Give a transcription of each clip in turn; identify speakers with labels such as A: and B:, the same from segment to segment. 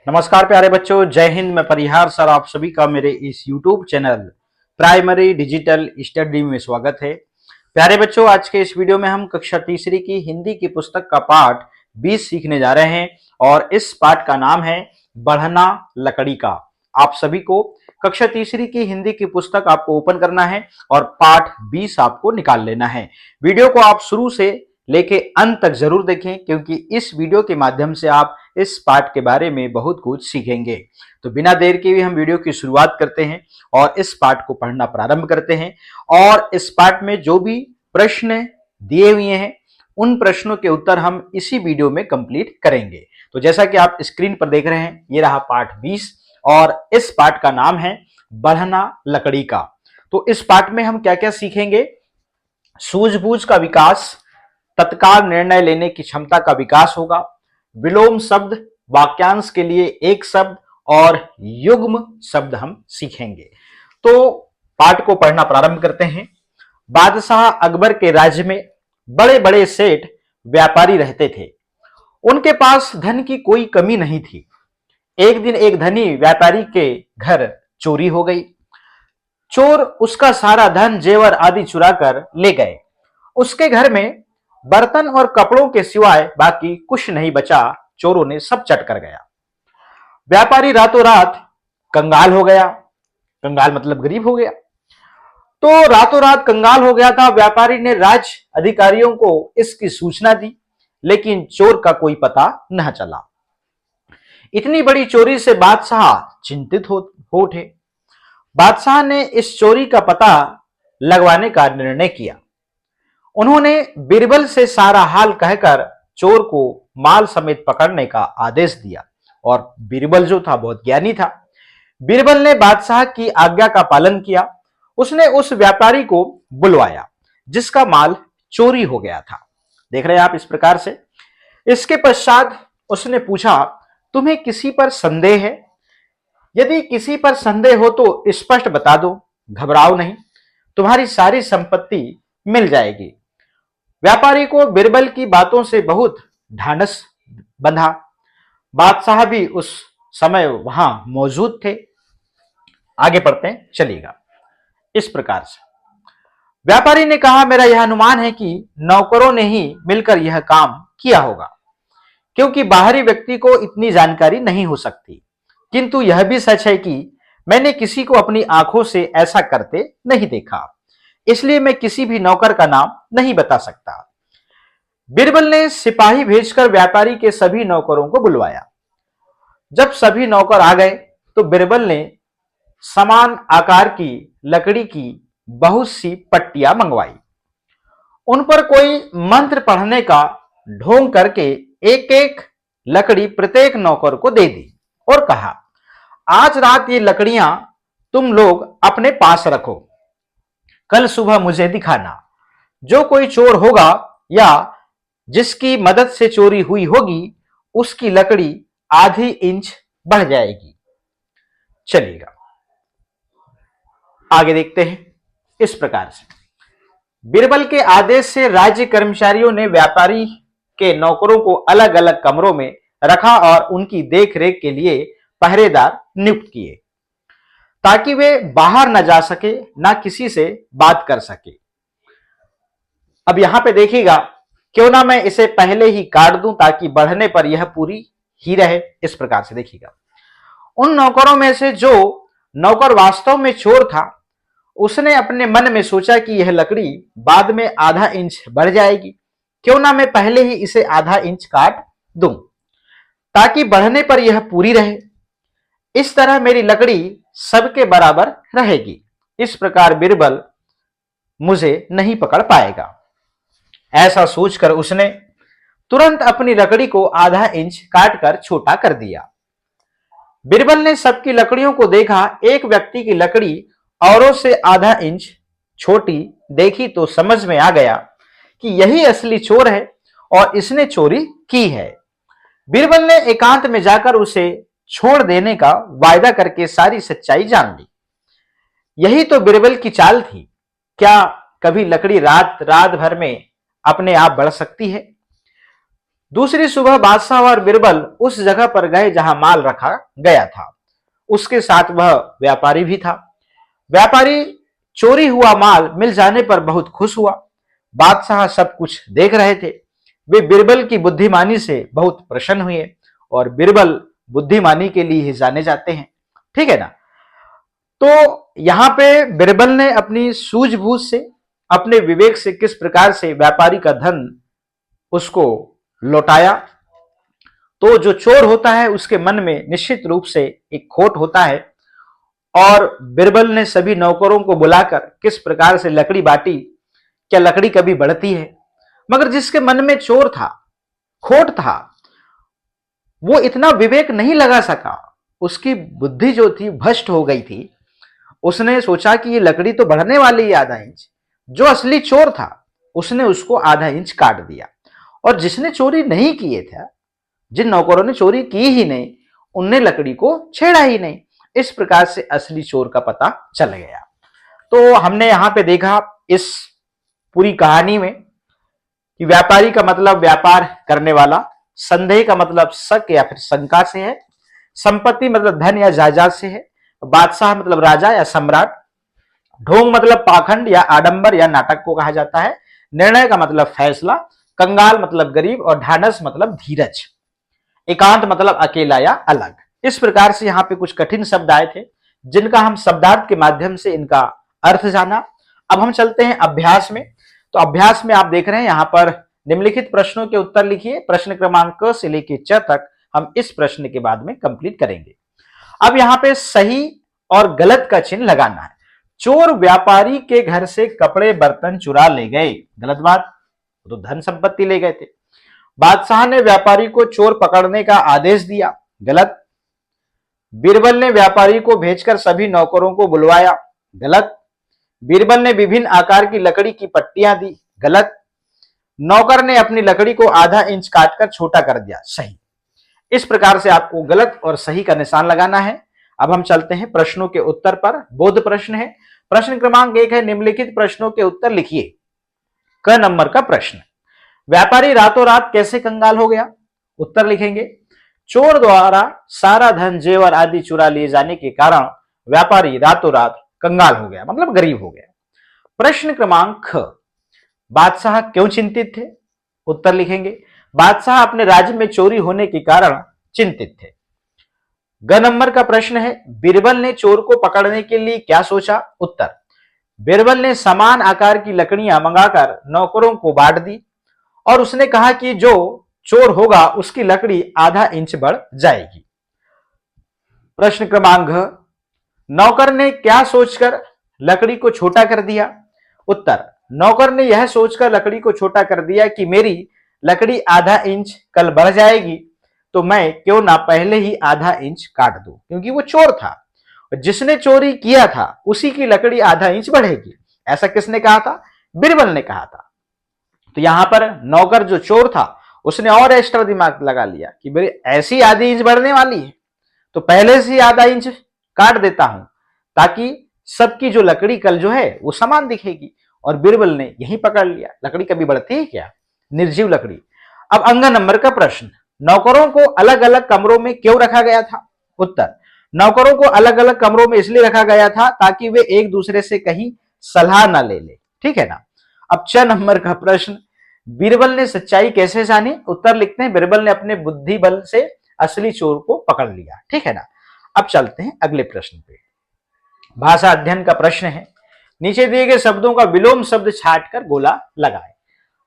A: नमस्कार प्यारे बच्चों, जय हिंद। मैं परिहार सर आप सभी का मेरे इस YouTube channel primary digital study में स्वागत है। प्यारे बच्चों, आज के इस वीडियो में हम कक्षा तीसरी की हिंदी की पुस्तक का पाठ 20 सीखने जा रहे हैं और इस पाठ का नाम है बढ़ना लकड़ी का। आप सभी को कक्षा तीसरी की हिंदी की पुस्तक आपको ओपन करना है और पाठ 20 आपको निकाल लेना है। वीडियो को आप शुरू से लेके अंत तक जरूर देखें, क्योंकि इस वीडियो के माध्यम से आप इस पाठ के बारे में बहुत कुछ सीखेंगे। तो बिना देर के भी हम वीडियो की शुरुआत करते हैं और इस पाठ को पढ़ना प्रारंभ करते हैं। और इस पाठ में जो भी प्रश्न दिए हुए हैं उन प्रश्नों के उत्तर हम इसी वीडियो में कंप्लीट करेंगे। तो जैसा कि आप स्क्रीन पर देख रहे हैं, ये रहा पाठ 20 और इस पाठ का नाम है बढ़ना लकड़ी का। तो इस पाठ में हम क्या क्या सीखेंगे? सूझबूझ का विकास, तत्काल निर्णय लेने की क्षमता का विकास होगा, विलोम शब्द, वाक्यांश के लिए एक शब्द और युग्म शब्द हम सीखेंगे। तो पाठ को पढ़ना प्रारंभ करते हैं। बादशाह अकबर के राज्य में बड़े बड़े सेठ व्यापारी रहते थे। उनके पास धन की कोई कमी नहीं थी। एक दिन एक धनी व्यापारी के घर चोरी हो गई। चोर उसका सारा धन, जेवर आदि चुरा कर ले गए। उसके घर में बर्तन और कपड़ों के सिवाय बाकी कुछ नहीं बचा। चोरों ने सब चट कर गया। व्यापारी रातों रात कंगाल हो गया। कंगाल मतलब गरीब हो गया। तो रातों रात कंगाल हो गया था। व्यापारी ने राज्य अधिकारियों को इसकी सूचना दी, लेकिन चोर का कोई पता न चला। इतनी बड़ी चोरी से बादशाह चिंतित हो उठे। बादशाह ने इस चोरी का पता लगवाने का निर्णय किया। उन्होंने बीरबल से सारा हाल कहकर चोर को माल समेत पकड़ने का आदेश दिया। और बीरबल जो था बहुत ज्ञानी था। बीरबल ने बादशाह की आज्ञा का पालन किया। उसने उस व्यापारी को बुलवाया जिसका माल चोरी हो गया था। देख रहे हैं आप इस प्रकार से। इसके पश्चात उसने पूछा, तुम्हें किसी पर संदेह है? यदि किसी पर संदेह हो तो स्पष्ट बता दो, घबराओ नहीं, तुम्हारी सारी संपत्ति मिल जाएगी। व्यापारी को बीरबल की बातों से बहुत ढांढस बंधा। बादशाह भी उस समय वहां मौजूद थे। आगे पढ़ते हैं, चलिएगा। इस प्रकार से व्यापारी ने कहा, मेरा यह अनुमान है कि नौकरों ने ही मिलकर यह काम किया होगा, क्योंकि बाहरी व्यक्ति को इतनी जानकारी नहीं हो सकती। किंतु यह भी सच है कि मैंने किसी को अपनी आंखों से ऐसा करते नहीं देखा, इसलिए मैं किसी भी नौकर का नाम नहीं बता सकता। बीरबल ने सिपाही भेजकर व्यापारी के सभी नौकरों को बुलवाया। जब सभी नौकर आ गए तो बीरबल ने समान आकार की लकड़ी की बहुत सी पट्टियां मंगवाई। उन पर कोई मंत्र पढ़ने का ढोंग करके एक एक लकड़ी प्रत्येक नौकर को दे दी और कहा, आज रात ये लकड़ियां तुम लोग अपने पास रखो, कल सुबह मुझे दिखाना। जो कोई चोर होगा या जिसकी मदद से चोरी हुई होगी, उसकी लकड़ी आधी इंच बढ़ जाएगी। चलिएगा आगे देखते हैं। इस प्रकार से बीरबल के आदेश से राज्य कर्मचारियों ने व्यापारी के नौकरों को अलग अलग कमरों में रखा और उनकी देखरेख के लिए पहरेदार नियुक्त किए, ताकि वे बाहर न जा सके, ना किसी से बात कर सके। अब यहां पे देखिएगा, क्यों ना मैं इसे पहले ही काट दूं ताकि बढ़ने पर यह पूरी ही रहे। इस प्रकार से देखिएगा, उन नौकरों में से जो नौकर वास्तव में चोर था, उसने अपने मन में सोचा कि यह लकड़ी बाद में आधा इंच बढ़ जाएगी, क्यों ना मैं पहले ही इसे आधा इंच काट दूं ताकि बढ़ने पर यह पूरी रहे। इस तरह मेरी लकड़ी सबके बराबर रहेगी। इस प्रकार बीरबल मुझे नहीं पकड़ पाएगा। ऐसा सोचकर उसने तुरंत अपनी लकड़ी को आधा इंच काटकर छोटा कर दिया। बीरबल ने सबकी लकड़ियों को देखा। एक व्यक्ति की लकड़ी औरों से आधा इंच छोटी देखी तो समझ में आ गया कि यही असली चोर है और इसने चोरी की है। बीरबल ने एकांत में जाकर उसे छोड़ देने का वायदा करके सारी सच्चाई जान ली। यही तो बीरबल की चाल थी। क्या कभी लकड़ी रात रात भर में अपने आप बढ़ सकती है? दूसरी सुबह बादशाह और बिरबल उस जगह पर गए जहां माल रखा गया था। उसके साथ वह व्यापारी भी था। व्यापारी चोरी हुआ माल मिल जाने पर बहुत खुश हुआ। बादशाह सब कुछ देख रहे थे। वे बिरबल की बुद्धिमानी से बहुत प्रसन्न हुए, और बिरबल बुद्धिमानी के लिए ही जाने जाते हैं। ठीक है ना। तो यहां पे बिरबल ने अपनी सूझबूझ से, अपने विवेक से किस प्रकार से व्यापारी का धन उसको लौटाया। तो जो चोर होता है उसके मन में निश्चित रूप से एक खोट होता है, और बिरबल ने सभी नौकरों को बुलाकर किस प्रकार से लकड़ी बांटी। क्या लकड़ी कभी बढ़ती है? मगर जिसके मन में चोर था, खोट था, वो इतना विवेक नहीं लगा सका। उसकी बुद्धि जो थी भ्रष्ट हो गई थी। उसने सोचा कि ये लकड़ी तो बढ़ने वाली है आधा इंच। जो असली चोर था उसने उसको आधा इंच काट दिया, और जिसने चोरी नहीं किए थे, जिन नौकरों ने चोरी की ही नहीं, उनने लकड़ी को छेड़ा ही नहीं। इस प्रकार से असली चोर का पता चल गया। तो हमने यहां पे देखा इस पूरी कहानी में कि व्यापारी का मतलब व्यापार करने वाला, संदेह का मतलब शक या फिर शंका से है, संपत्ति मतलब धन या जायदाद से है, बादशाह मतलब राजा या सम्राट, ढोंग मतलब पाखंड या आडंबर या नाटक को कहा जाता है, निर्णय का मतलब फैसला, कंगाल मतलब गरीब, और ढांढस मतलब धीरज, एकांत मतलब अकेला या अलग। इस प्रकार से यहाँ पे कुछ कठिन शब्द आए थे जिनका हम शब्दार्थ के माध्यम से इनका अर्थ जाना। अब हम चलते हैं अभ्यास में। तो अभ्यास में आप देख रहे हैं यहाँ पर निम्नलिखित प्रश्नों के उत्तर लिखिए। प्रश्न क्रमांक क से लेकर च तक हम इस प्रश्न के बाद में कंप्लीट करेंगे। अब यहाँ पे सही और गलत का चिन्ह लगाना है। चोर व्यापारी के घर से कपड़े बर्तन चुरा ले गए, गलत बात, तो धन संपत्ति ले गए थे। बादशाह ने व्यापारी को चोर पकड़ने का आदेश दिया, गलत। बीरबल ने व्यापारी को भेजकर सभी नौकरों को बुलवाया, गलत। बीरबल ने विभिन्न आकार की लकड़ी की पट्टियां दी, गलत। नौकर ने अपनी लकड़ी को आधा इंच काटकर छोटा कर दिया, सही। इस प्रकार से आपको गलत और सही का निशान लगाना है। अब हम चलते हैं प्रश्नों के उत्तर पर। बोध प्रश्न है। प्रश्न क्रमांक 1 है, निम्नलिखित प्रश्नों के उत्तर लिखिए। क नंबर का प्रश्न, व्यापारी रातों रात कैसे कंगाल हो गया? उत्तर लिखेंगे, चोर द्वारा सारा धन जेवर आदि चुरा लिए जाने के कारण व्यापारी रातों रात कंगाल हो गया, मतलब गरीब हो गया। प्रश्न क्रमांक ख, बादशाह क्यों चिंतित थे? उत्तर लिखेंगे, बादशाह अपने राज्य में चोरी होने के कारण चिंतित थे। ग नंबर का प्रश्न है, बीरबल ने चोर को पकड़ने के लिए क्या सोचा? उत्तर, बीरबल ने समान आकार की लकड़ियां मंगाकर नौकरों को बांट दी, और उसने कहा कि जो चोर होगा उसकी लकड़ी आधा इंच बढ़ जाएगी। प्रश्न क्रमांक घ, नौकर ने क्या सोचकर लकड़ी को छोटा कर दिया? उत्तर, नौकर ने यह सोचकर लकड़ी को छोटा कर दिया कि मेरी लकड़ी आधा इंच कल बढ़ जाएगी, तो मैं क्यों ना पहले ही आधा इंच काट दूं, क्योंकि वो चोर था। जिसने चोरी किया था उसी की लकड़ी आधा इंच बढ़ेगी। ऐसा किसने कहा था? बीरबल ने कहा था। तो यहां पर नौकर जो चोर था उसने और एक्स्ट्रा दिमाग लगा लिया कि मेरी ऐसी आधी इंच बढ़ने वाली है, तो पहले से ही आधा इंच काट देता हूं, ताकि सबकी जो लकड़ी कल जो है वो समान दिखेगी। और बीरबल ने यही पकड़ लिया। लकड़ी कभी बढ़ती है क्या? निर्जीव लकड़ी। अब अंग नंबर का प्रश्न, नौकरों को अलग अलग कमरों में क्यों रखा गया था? उत्तर, नौकरों को अलग अलग कमरों में इसलिए रखा गया था ताकि वे एक दूसरे से कहीं सलाह ना ले ले, ठीक है ना। अब च नंबर का प्रश्न, बीरबल ने सच्चाई कैसे जानी? उत्तर लिखते हैं, बीरबल ने अपने बुद्धि बल से असली चोर को पकड़ लिया, ठीक है ना। अब चलते हैं अगले प्रश्न पे। भाषा अध्ययन का प्रश्न है, नीचे दिए गए शब्दों का विलोम शब्द छांटकर गोला लगाएं।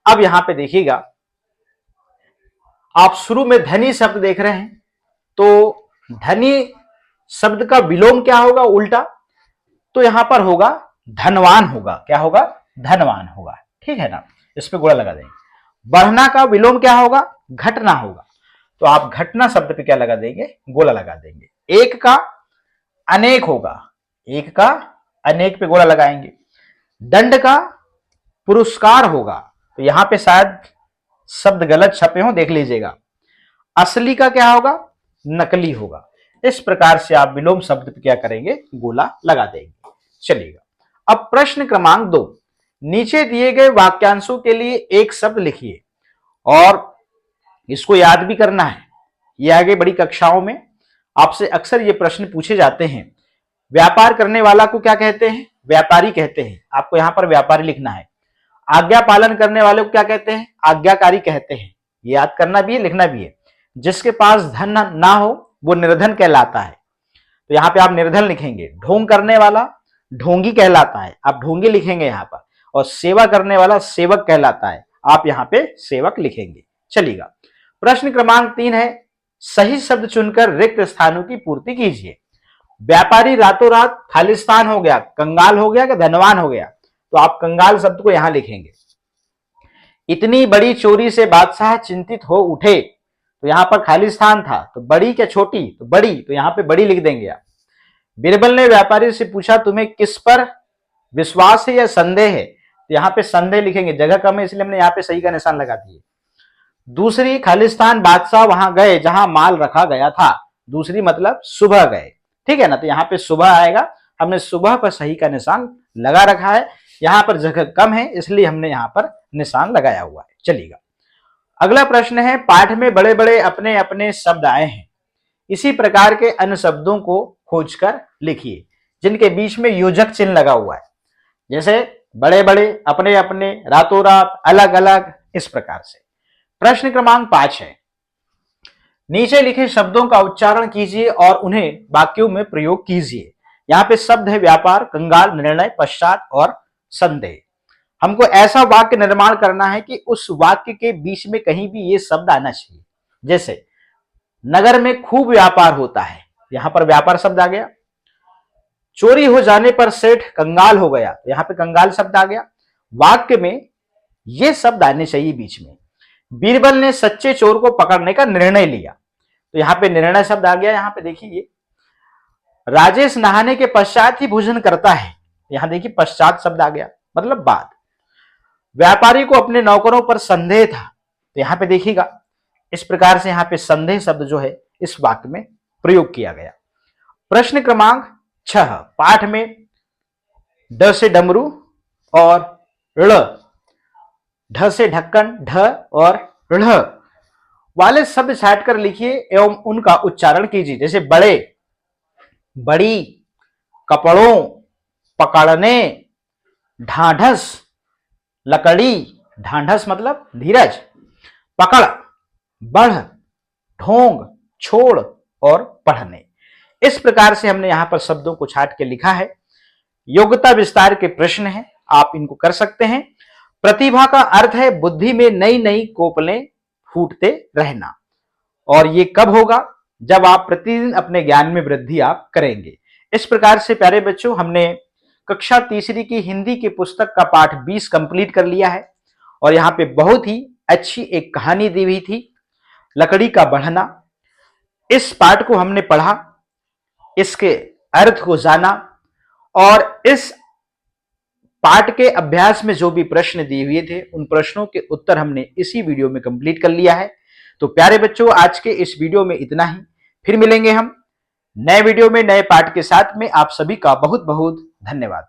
A: अब यहां पे देखिएगा, आप शुरू में धनी शब्द देख रहे हैं, तो धनी शब्द का विलोम क्या होगा? उल्टा। तो यहां पर होगा धनवान होगा। क्या होगा? धनवान होगा, ठीक है ना। इस पे गोला लगा देंगे। बढ़ना का विलोम क्या होगा? घटना होगा। तो आप घटना शब्द पे क्या लगा देंगे? गोला लगा देंगे। एक का अनेक होगा, एक का अनेक पे गोला लगाएंगे। दंड का पुरस्कार होगा, तो यहां पे शायद शब्द गलत छपे हो, देख लीजिएगा। असली का क्या होगा? नकली होगा। इस प्रकार से आप विलोम शब्द पे क्या करेंगे? गोला लगा देंगे। चलिएगा, अब प्रश्न क्रमांक 2, नीचे दिए गए वाक्यांशों के लिए एक शब्द लिखिए और इसको याद भी करना है। ये आगे बड़ी कक्षाओं में आपसे अक्सर ये प्रश्न पूछे जाते हैं। व्यापार करने वाला को क्या कहते हैं? व्यापारी कहते हैं। आपको यहां पर व्यापारी लिखना है। आज्ञा पालन करने वाले को क्या कहते हैं? आज्ञाकारी कहते हैं। ये याद करना भी है, लिखना भी है। जिसके पास धन ना हो वो निर्धन कहलाता है, तो यहां पे आप निर्धन लिखेंगे। ढोंग करने वाला ढोंगी कहलाता है, आप ढोंगी लिखेंगे यहां पर। और सेवा करने वाला सेवक कहलाता है, आप यहां पे सेवक लिखेंगे। चलिएगा, प्रश्न क्रमांक 3 है, सही शब्द चुनकर रिक्त स्थानों की पूर्ति कीजिए। व्यापारी रातों रात खालिस्तान हो गया, कंगाल हो गया कि धनवान हो गया? तो आप कंगाल शब्द को यहां लिखेंगे। इतनी बड़ी चोरी से बादशाह चिंतित हो उठे, तो यहां पर खालिस्तान था, तो बड़ी क्या छोटी? तो बड़ी, तो यहां पे बड़ी लिख देंगे आप। बीरबल ने व्यापारी से पूछा, तुम्हें किस पर विश्वास है या संदेह है? तो यहां पे संदेह लिखेंगे, जगह कम है इसलिए हमने यहां पे सही का निशान लगा दिए। दूसरी, खालिस्तान बादशाह वहां गए जहां माल रखा गया था। दूसरी मतलब सुबह गए, ठीक है ना? तो यहां पे सुबह आएगा, हमने सुबह पर सही का निशान लगा रखा है। यहां पर जगह कम है इसलिए हमने यहां पर निशान लगाया हुआ है। चलिएगा, अगला प्रश्न है, पाठ में बड़े बड़े अपने अपने शब्द आए हैं, इसी प्रकार के अन्य शब्दों को खोजकर लिखिए जिनके बीच में योजक चिन्ह लगा हुआ है। जैसे बड़े बड़े, अपने अपने, रातों रात, अलग अलग, इस प्रकार से। प्रश्न क्रमांक 5 है, नीचे लिखे शब्दों का उच्चारण कीजिए और उन्हें वाक्यों में प्रयोग कीजिए। यहां पे शब्द है व्यापार, कंगाल, निर्णय, पश्चात और संदेह। हमको ऐसा वाक्य निर्माण करना है कि उस वाक्य के बीच में कहीं भी ये शब्द आना चाहिए। जैसे नगर में खूब व्यापार होता है, यहां पर व्यापार शब्द आ गया। चोरी हो जाने पर सेठ कंगाल हो गया, यहां पे कंगाल शब्द आ गया। वाक्य में ये शब्द आने चाहिए बीच में। बीरबल ने सच्चे चोर को पकड़ने का निर्णय लिया, तो यहां पे निर्णय शब्द आ गया। यहां पे देखिए, राजेश नहाने के पश्चात ही भोजन करता है, यहां देखिए पश्चात शब्द आ गया, मतलब बाद। व्यापारी को अपने नौकरों पर संदेह था, तो यहां पे देखिएगा इस प्रकार से यहां पे संदेह शब्द जो है इस वाक्य में प्रयोग किया गया। प्रश्न क्रमांक 6, पाठ में ड से डमरू और ड़, ढ से ढक्कन, ढ और ढ़ वाले शब्द छाट कर लिखिए एवं उनका उच्चारण कीजिए। जैसे बड़े, बड़ी, कपड़ों, पकड़ने, ढांढस, लकड़ी, ढांढस मतलब धीरज, पकड़, बढ़, ढोंग, छोड़ और पढ़ने। इस प्रकार से हमने यहां पर शब्दों को छाट के लिखा है। योग्यता विस्तार के प्रश्न हैं, आप इनको कर सकते हैं। प्रतिभा का अर्थ है बुद्धि में नई नई कोपलें फूटते रहना, और ये कब होगा? जब आप प्रतिदिन अपने ज्ञान में वृद्धि आप करेंगे। इस प्रकार से प्यारे बच्चों, हमने कक्षा तीसरी की हिंदी की पुस्तक का पाठ 20 कंप्लीट कर लिया है। और यहाँ पे बहुत ही अच्छी एक कहानी दी हुई थी, लकड़ी का बढ़ना। इस पाठ को हमने पढ़ा, इसके अर्थ को जाना, और इस पाठ के अभ्यास में जो भी प्रश्न दिए हुए थे उन प्रश्नों के उत्तर हमने इसी वीडियो में कंप्लीट कर लिया है। तो प्यारे बच्चों, आज के इस वीडियो में इतना ही। फिर मिलेंगे हम नए वीडियो में नए पाठ के साथ में। आप सभी का बहुत बहुत धन्यवाद।